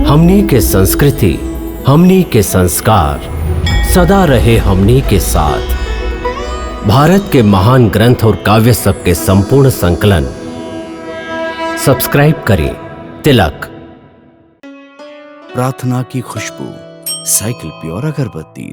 हमनी के संस्कृति, हमनी के संस्कार सदा रहे हमनी के साथ। भारत के महान ग्रंथ और काव्य सब के संपूर्ण संकलन सब्सक्राइब करें तिलक। प्रार्थना की खुशबू, साइकिल प्योर अगरबत्ती।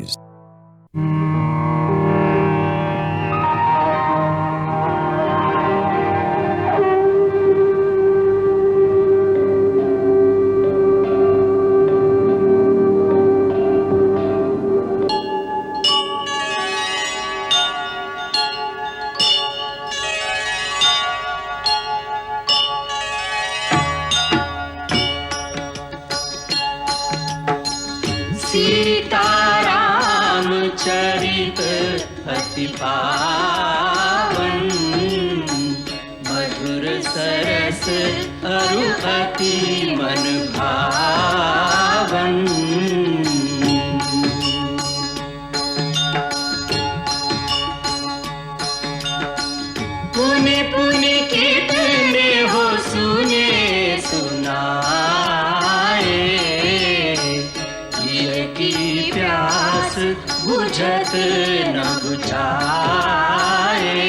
सीताराम चरित अति पावन, मधुर सरस अरु अति मन भावन। पुनि पुनि कितने हो सुने सुनाए, की प्यास बुझत न बुझाए।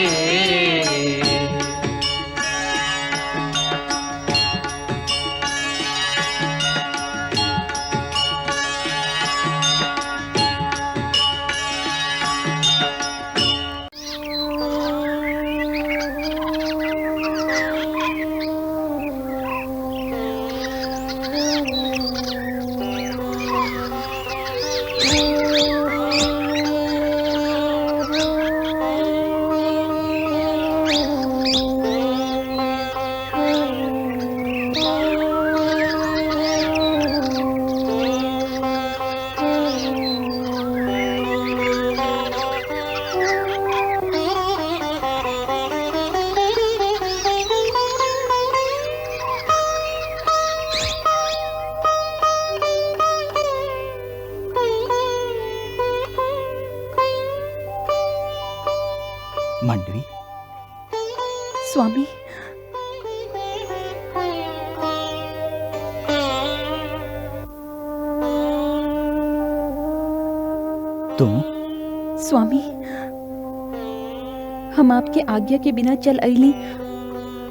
मांडवी, स्वामी, तुम? स्वामी, हम आपके आज्ञा के बिना चल अइली,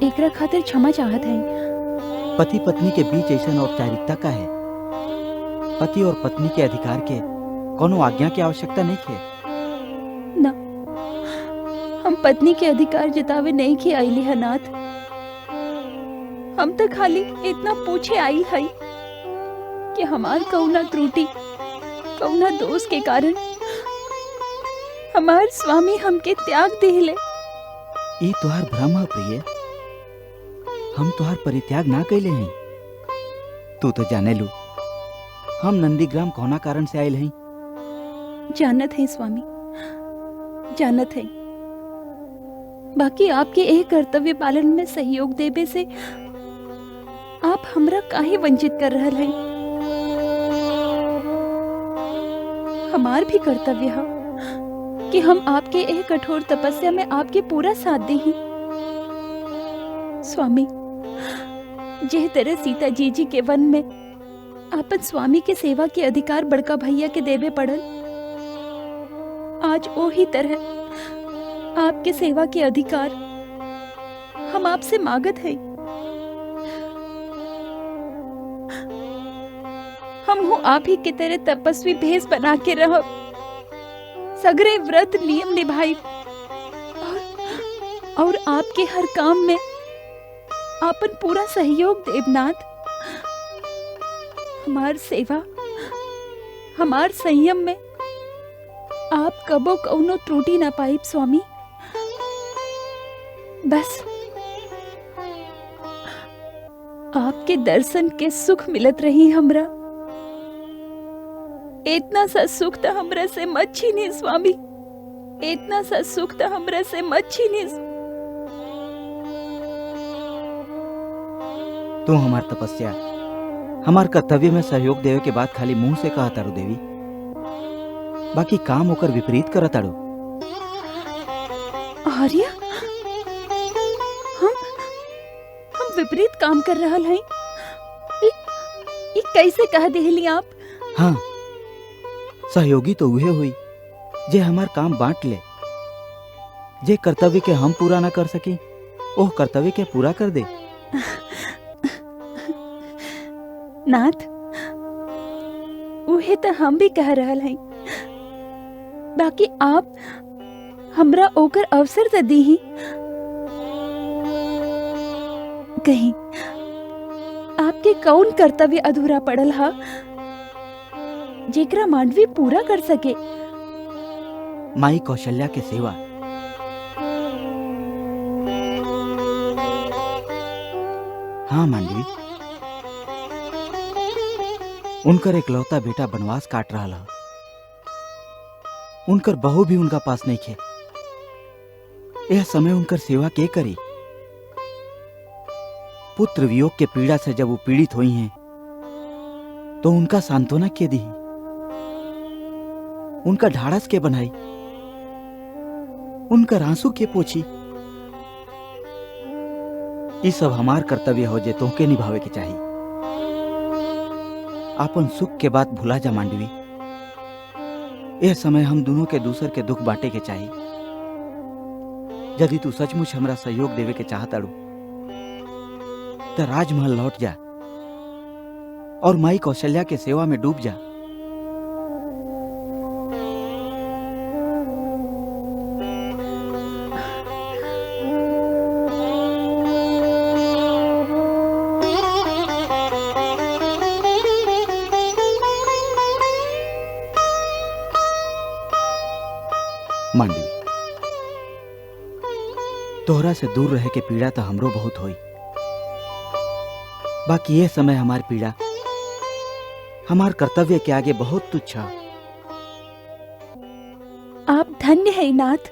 एकरा खातिर क्षमा चाहत हैं। पति पत्नी के बीच ऐसा औपचारिकता का है। पति और पत्नी के अधिकार के कोनो आज्ञा की आवश्यकता नहीं है। ना, हम पत्नी के अधिकार जतावे नहीं की आइली है नाथ। हम तो खाली इतना पूछे आई है कि हमार कौना त्रुटि, कौना दोष के कारण हमार स्वामी हमके त्याग दिले। ई तुहार भ्रम है प्रिय, हम तुहार परित्याग ना कैले हैं। तू तो जाने लू हम नंदीग्राम कौना कारण से आयल हैं। जानत है स्वामी, जानत है। बाकी आपके एक कर्तव्य पालन में सहयोग देवे से आप हमरा काहे वंचित कर रहल हैं। हमार भी कर्तव्य है कि हम आपके एक कठोर तपस्या में आपके पूरा साथ दें। स्वामी, जे तरह सीता जी के वन में आपन स्वामी के सेवा के अधिकार बड़का भैया के देवे पड़ल, आज ओही तरह आपके सेवा के अधिकार हम आपसे मांगत हैं। हम हो आप ही के तरह तपस्वी भेष बना के रहो, सगरे व्रत नियम निभाई और आपके हर काम में आपन पूरा सहयोग देवनाथ। हमार सेवा, हमार संयम में आप कबो कौनो त्रुटि ना पाइब स्वामी। बस आपके दर्शन के सुख मिलत रही हमरा। इतना सा सुख तो हमरा से मत छीनी स्वामी, इतना सा सुख तो हमरा से मत छीनी। तू हमार तपस्या, हमार कर्तव्य में सहयोग देवे के बाद खाली मुंह से कहा तारू देवी, बाकी काम होकर विपरीत करा तारू। आर्या, हम विपरीत काम कर रहा है। कैसे कह दिली आप? हाँ, सहयोगी तो उहे हुई जे हमार काम बांट ले, जे कर्तव्य के हम पूरा ना कर सकी ओह कर्तव्य के पूरा कर दे। नाथ, उहे तो हम भी कह रहल हैं, बाकी आप हमरा ओकर अवसर तो दी ही। कहीं आपके कौन कर्तव्य अधूरा पड़ल हा जेकरा मांडवी पूरा कर सके? माई कौशल्या के सेवा। हाँ मांडवी, उनकर एकलौता बेटा बनवास काट रहा है, उनकर बहू भी उनका पास नहीं खे। यह समय उनकर सेवा के करी? पुत्र वियोग के पीड़ा से जब वो पीड़ित हुई हैं तो उनका सांत्वना के दी, उनका ढाढ़स के बनाई, उनका आंसू के पोछी। ये सब हमार कर्तव्य हो जे तोहके निभावे के चाहिए। अपन सुख के बात भुला जा मांडवी, यह समय हम दोनों के दूसर के दुख बांटे के चाहिए। यदि तू सचमुच हमरा सहयोग देवे के चाहताड़ू तो राजमहल लौट जा और माई कौशल्या के सेवा में डूब जा। मांडवी, तोहरा से दूर रहे के पीड़ा तो हमरो बहुत होई, बाकी ये समय हमार पीड़ा हमार कर्तव्य के आगे बहुत तुच्छ है। आप धन्य हैं नाथ,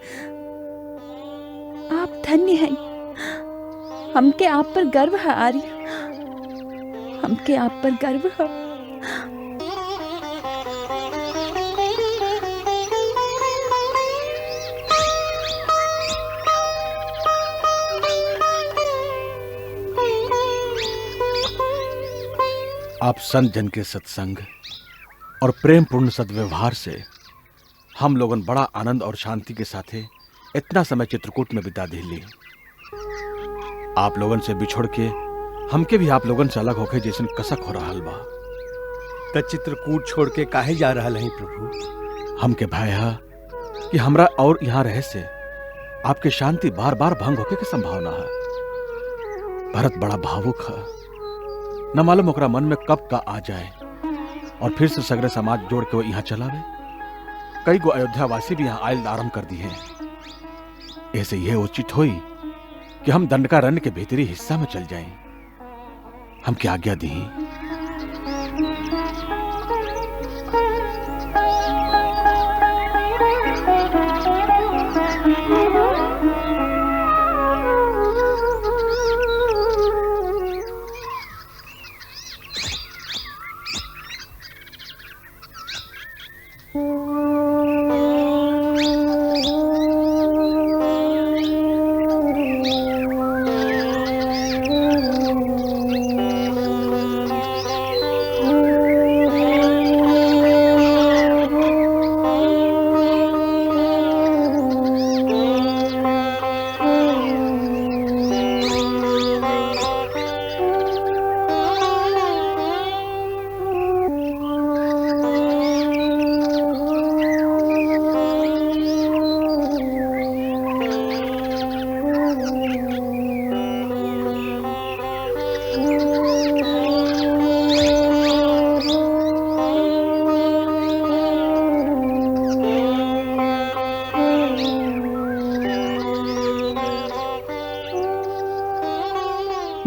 आप धन्य हैं। हमके आप पर गर्व है आर्य, हमके आप पर गर्व है। आप संत जन के सत्संग और प्रेम पूर्ण सद्व्यवहार से हम लोगन बड़ा आनंद और शांति के साथ इतना समय चित्रकूट में बिता दिली। आप लोगन से बिछोड़ के हमके भी आप लोगन से अलग होके जैसन कसक हो रहा बा। त चित्रकूट छोड़ के काहे जा रहा है प्रभु? हमके भय है कि हमरा और यहाँ रहे से आपके शांति बार बार भंग होके के संभावना है। भरत बड़ा भावुक है, न मालूम ओकरा मन में कब का आ जाए और फिर से सगरे समाज जोड़ के वो यहाँ चलावे। कई गो अयोध्या वासी भी यहाँ आयल आरंभ कर दी है। ऐसे यह उचित हुई कि हम दंडकारण्य के भीतरी हिस्सा में चल जाएं। हम क्या आज्ञा दी?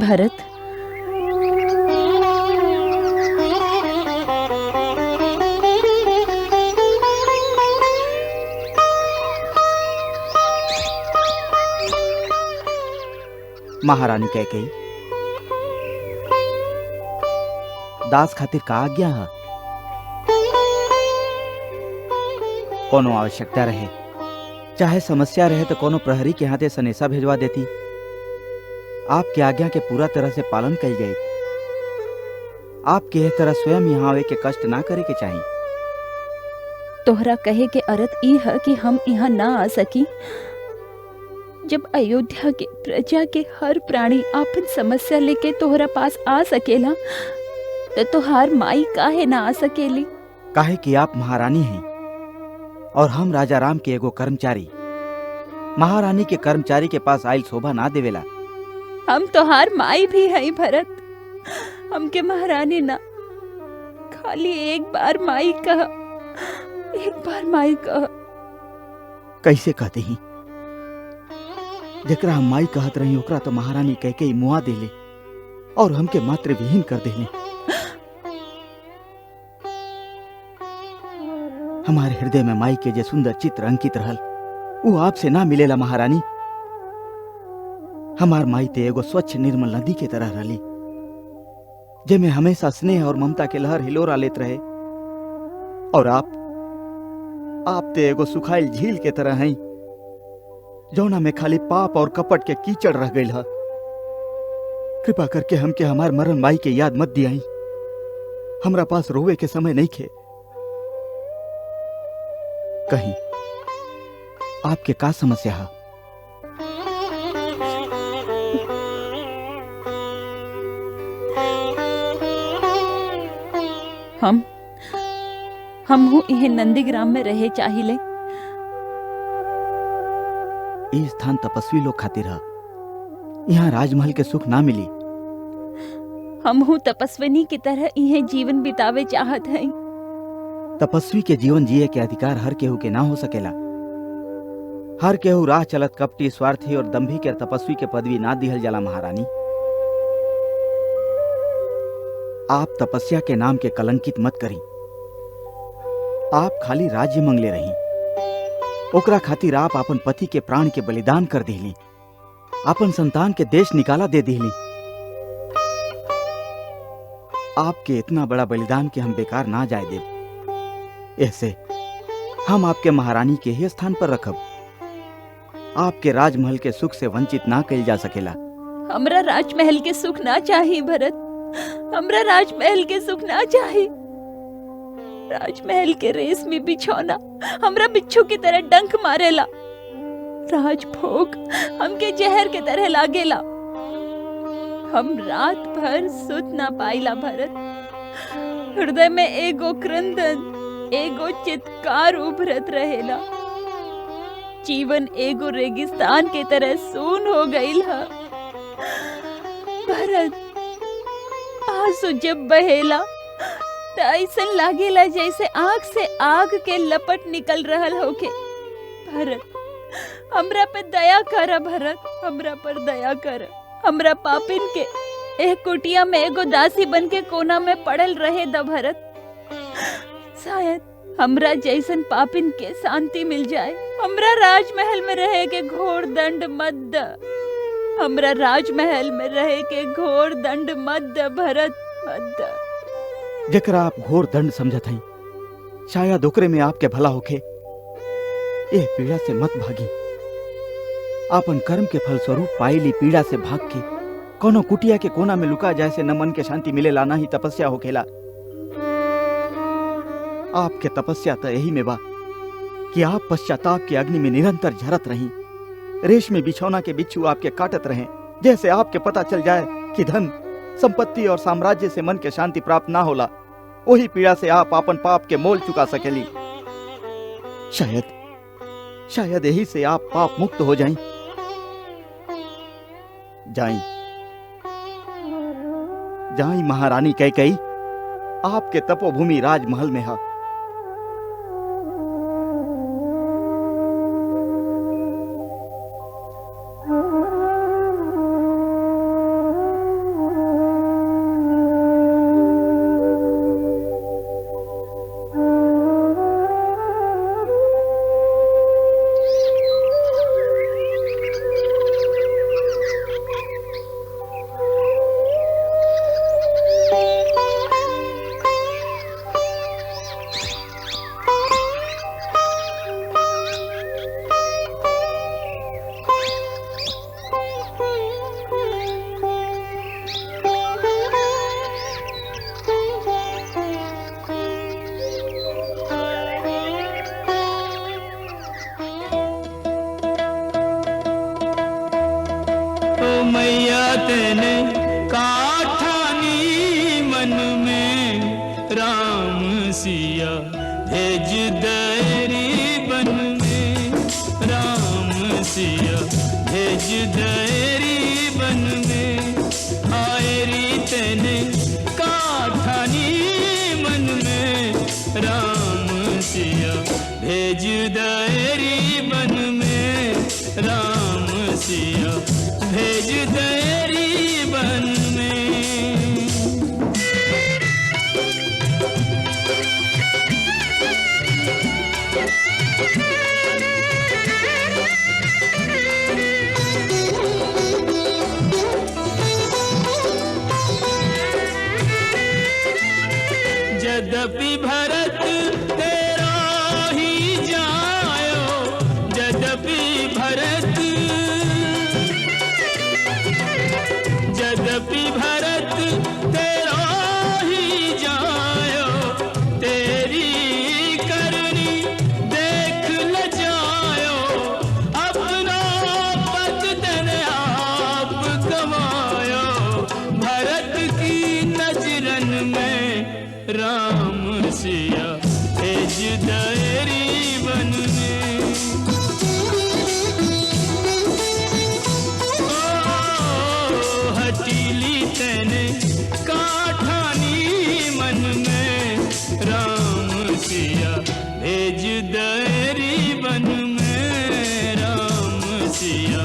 भरत, महारानी कह गई, दास खातिर का आज्ञा है? कोनो आवश्यकता रहे चाहे समस्या रहे तो कोनो प्रहरी के हाथे सनेसा भेजवा देती। आपकी आज्ञा के पूरा तरह से पालन कल जाए। आपके यह तरह स्वयं यहाँ आवे के कष्ट ना करे के चाहिए। तोहरा कहे के अर्थ ई है कि हम यहाँ ना आ सकी। जब अयोध्या के प्रजा के हर प्राणी आपन समस्या लेके तोहरा पास आ सकेला तो तोहार माई काहे ना आ सकेली? काहे कि आप महारानी हैं और हम राजा राम के एगो कर्मचारी। महारानी के कर्मचारी के पास आयल शोभा ना देवेला। हम तोहार माई भी हई भरत। हमके महारानी ना, खाली एक बार माई कह, एक बार माई कह। कैसे कहते ही? जेकरा हम माई कहत रही ओकरा तो महारानी कह के ही मुआ देले और हमके मात्र विहीन कर देले। हमारे हृदय में माई के जे सुंदर चित्र अंकित रहल वो आपसे ना मिलेला महारानी। हमार माई ते एगो स्वच्छ निर्मल नदी के तरह रहली जेमे हमेशा स्नेह और ममता के लहर हिलोरा लेत रहे, और आप ते एगो सुखाइल झील के तरह हैं जौना में खाली पाप और कपट के कीचड़ रह गई है। कृपा करके हमके हमार मरण माई के याद मत दियाई। हमरा पास रोवे के समय नहीं खे। कहीं आपके का समस्या है? हम हूँ इहे नंदीग्राम में रहे चाहिए। ये स्थान तपस्वी लोग खातिर है। यहाँ राजमहल के सुख ना मिली। हम हूँ तपस्विनी की तरह इहे जीवन बितावे चाहत हैं। तपस्वी के जीवन जिए के अधिकार हर केहू के ना हो सकेला। हर केहू राह चलत कपटी, स्वार्थी और दंभी के तपस्वी के पदवी ना दिहल जाला महारानी। आप तपस्या के नाम के कलंकित मत करी। आप खाली राज्य मंगले रही, ओकरा खातिर आप अपन पति के प्राण के बलिदान कर दिली, अपन संतान के देश निकाला दे दिली। आपके इतना बड़ा बलिदान के हम बेकार ना जाए देव। ऐसे हम आपके महारानी के ही स्थान पर रखब। आपके राजमहल के सुख से वंचित ना कइल जा सकेला। हमरा राजमहल के सुख ना चाहिए भरत। हमरा राजमहल के सुख ना चाहिए। राजमहल के रेशमी बिछौना हमरा बिच्छू की तरह डंक मारेला। राजभोग हमके जहर के तरह लागेला। हम रात भर सुत ना पाइला भरत। हृदय में एगो क्रंदन, एगो चित्कार उभरत रहेला। जीवन एगो रेगिस्तान के तरह सून हो गईल है। भरत, आंसू जब बहेला तो ऐसन लागेला जैसे आँख से आग के लपट निकल रहल होके। भरत, हमरा पे दया कर भरत, हमरा पर दया कर। हमरा पापिन के एक कुटिया में एगो दासी बन के कोना में पड़ल रहे द भरत। शायद हमरा जैसन पापिन के शांति मिल जाए। हमरा राजमहल में रहे के घोर दंड मत द। हमरा राजमहल में रहे के घोर दंड मत द भरत, मत द। जकरा आप घोर दंड समझत हई, शायद ओकरे में आपके भला होखे। ए पीड़ा से मत भागी। आपन कर्म के फल स्वरूप पाइली पीड़ा से भाग के कोनो कुटिया के कोना में लुका जाए से न मन के शांति मिलेला, ना ही तपस्या होखेला। आपके तपस्या तो यही में बा कि आप पश्चाताप के अग्नि में निरंतर झरत रही। रेशमी बिछौना के बिच्छू आपके काटत रहे, जैसे आपके पता चल जाए कि धन, संपत्ति और साम्राज्य से मन के शांति प्राप्त ना होला। वही पीड़ा से आप अपन पाप के मोल चुका सकेली। शायद यही से आप पाप मुक्त हो जाएं। जाई महारानी कैकेयी, आपके तपोभूमि राजमहल में है। तेने काठानी मन में राम सिया भेज दैरी बन में राम सिया भेज दैरी बन में आयरी तेने काठानी मन में राम सिया भेज दैरी बन में राम सिया भेज दैरी बन में। यद्यपि भरत तेरा ही जायो यद्यपि भरत यद्यपि भरत तेरा ही जायो तेरी करनी देख ल जायो अपना पद तेने आप गवायो भरत की नजरन में राम सिया भेज दैरी बन में हटीली तेने काठानी मन में राम सिया भेज दैरी बन में राम सिया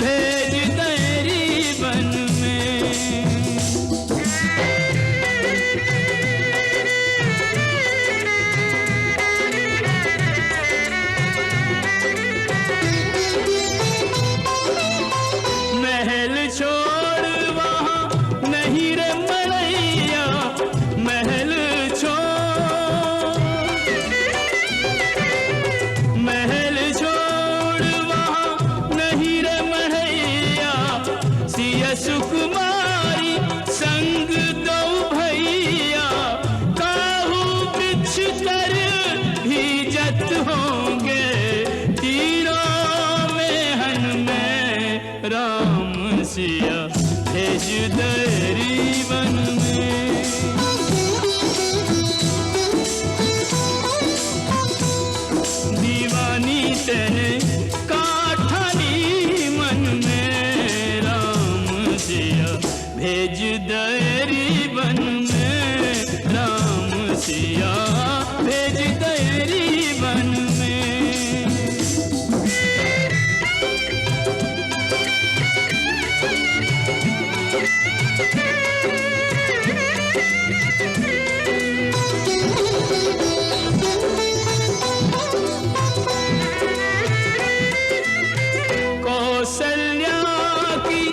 भेज दैरी बन में। महल छोड़ वहाँ नहीं रे मड़ैया महल छोड़ वहाँ नहीं रे मड़ैया सिया सुकुमारी संग दो भैया काहू बिछ कर भीजत होंगे तीरों में हन में राम सिया भेज दैरी बन में दीवानी तेने काठानी मन में राम सिया भेज दैरी बन में राम सिया भेज दैरी बन में। कौशल्या की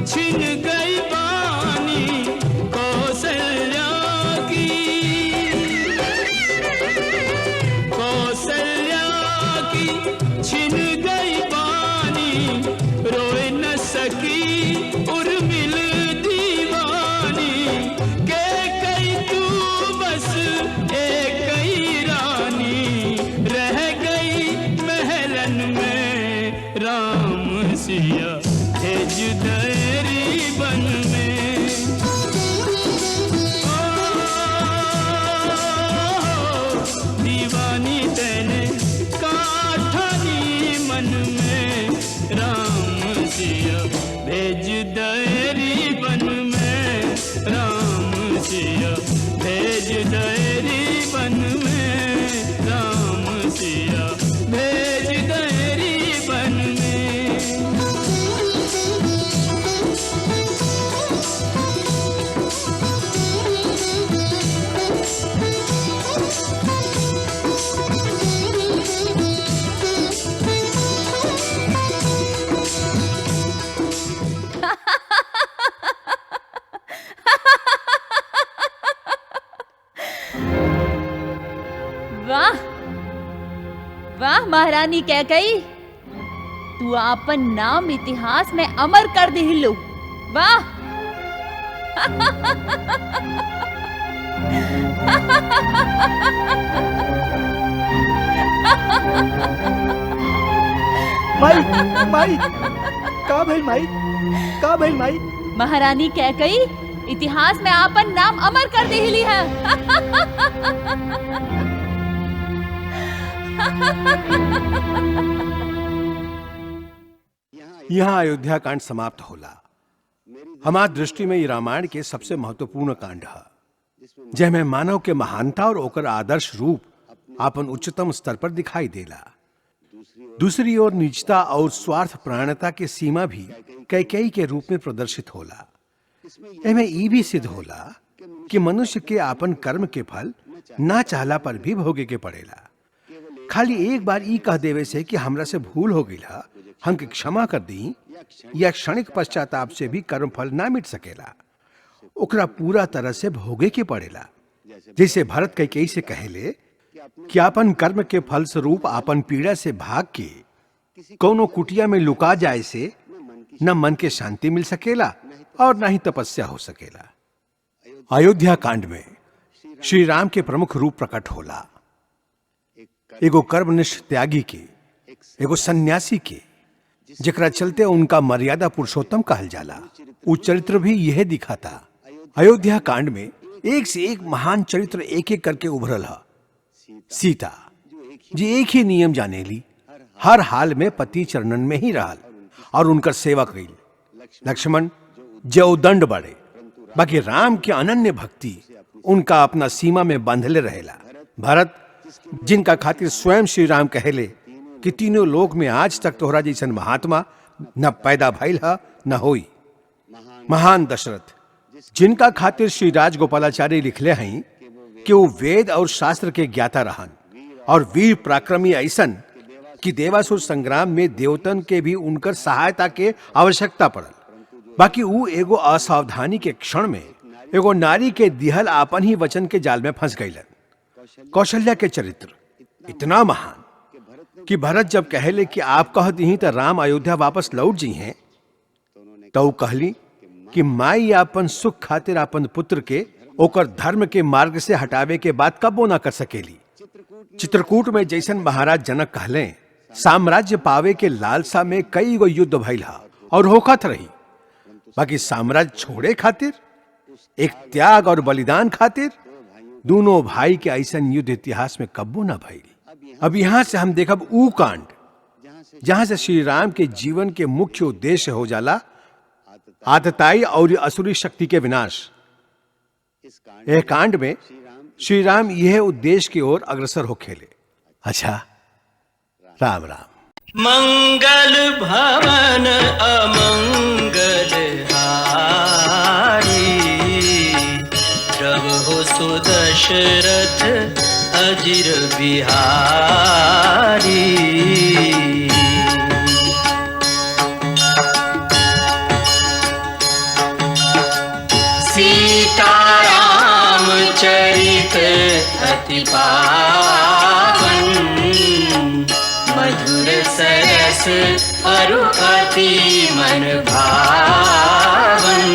छिन गई बानी कौशल्या की छिन गई बानी रोए न सकी उर्मिल दीवानी के कई तू बस एक ही रानी रह गई महलन में राम सिया भेज दैरी बन में दीवानी तेने काठानी मन में राम सिया भेज दैरी बन में राम सिया भेज दैरी बन में राम सिया भेज दैरी बन में। वाह वाह महारानी कैकई, तू आपन नाम इतिहास में अमर कर दिलो। वाह माई माई का भइल माई का भइल माई महारानी कैकई इतिहास में आपन नाम अमर कर देली है। यहाँ अयोध्या कांड समाप्त होला। हमार दृष्टि में ये रामायण के सबसे महत्वपूर्ण कांड है, जेमे मानव के महानता और ओकर आदर्श रूप आपन उच्चतम स्तर पर दिखाई देला। दूसरी ओर निजता और स्वार्थ प्राणता के सीमा भी कैकेयी के रूप में प्रदर्शित होला। एमे ई भी सिद्ध होला कि मनुष्य के आपन कर्म के फल ना चाहला पर भी भोगे के पड़ेला। खाली एक बार ई कह देवे से कि हमरा से भूल हो गई, हमके क्षमा कर दी, या क्षणिक पश्चाताप से भी कर्म फल ना मिट सकेला। ओकरा पूरा तरह से भोगे के पड़ेला। जैसे भरत कैकेयी से कहेले कि आपन कर्म के फल स्वरूप आपन पीड़ा से भाग के कोनो कुटिया में लुका जाए से न मन के शांति मिल सकेला और न ही तपस्या हो सकेला। अयोध्या कांड में श्री राम के प्रमुख रूप प्रकट होला। एगो कर्मनिष्ठ त्यागी के, एगो सन्यासी के, जेकरा चलते उनका मर्यादा पुरुषोत्तम कहल जाला। उ चरित्र भी यह दिखाता। अयोध्या कांड में एक से एक महान चरित्र एक एक करके उभरल है। सीता जी एक ही नियम जानेली, हर हाल में पति चरणन में ही रहल और उनकर सेवा कईल। लक्ष्मण जो दंड बढ़े, बाकी राम की अनन्य भक्ति उनका अपना सीमा में बांधले रहेला। भरत जिनका खातिर स्वयं श्री राम कहले कि तीनों लोक में आज तक तोहरा जैसन महात्मा न पैदा भइल है न होई। महान दशरथ जिनका खातिर श्री राजगोपालाचार्य लिखले हैं कि वो वेद और शास्त्र के ज्ञाता रहन और वीर पराक्रमी ऐसन कि देवासुर संग्राम में देवतन के भी उनकर सहायता के आवश्यकता पड़ल। बाकी वो एगो असावधानी के क्षण में एगो नारी के दिहल आपन ही वचन के जाल में फंस गईलन। कौशल्या के चरित्र इतना महान कि भरत जब कहले कि आप कह दी तो राम अयोध्या वापस लौट जी हैं, तो वो कहली कि माई आपन सुख खातिर आपन पुत्र के ओकर धर्म के मार्ग से हटावे के बाद कबो ना कर सकेली। चित्रकूट में जैसन महाराज जनक कहले, साम्राज्य पावे के लालसा में कई गो युद्ध भइल हा और होखत रही, बाकी साम्राज्य छोड़े खातिर, एक त्याग और बलिदान खातिर दोनों भाई के ऐसन युद्ध इतिहास में कब्बो ना भइल। अब यहाँ से हम देखब ऊ कांड जहां से श्री राम के जीवन के मुख्य उद्देश्य हो जाला आतताई और असुरी शक्ति के विनाश। यह कांड में श्री राम यह उद्देश्य की ओर अग्रसर हो खेले। अच्छा, राम राम। मंगल भवन अमंगल हारी, प्रभु सुदशरथ अजिर बिहारी। सीताराम चरित अति पावन, मधुर सरस अरु अति मन भावन।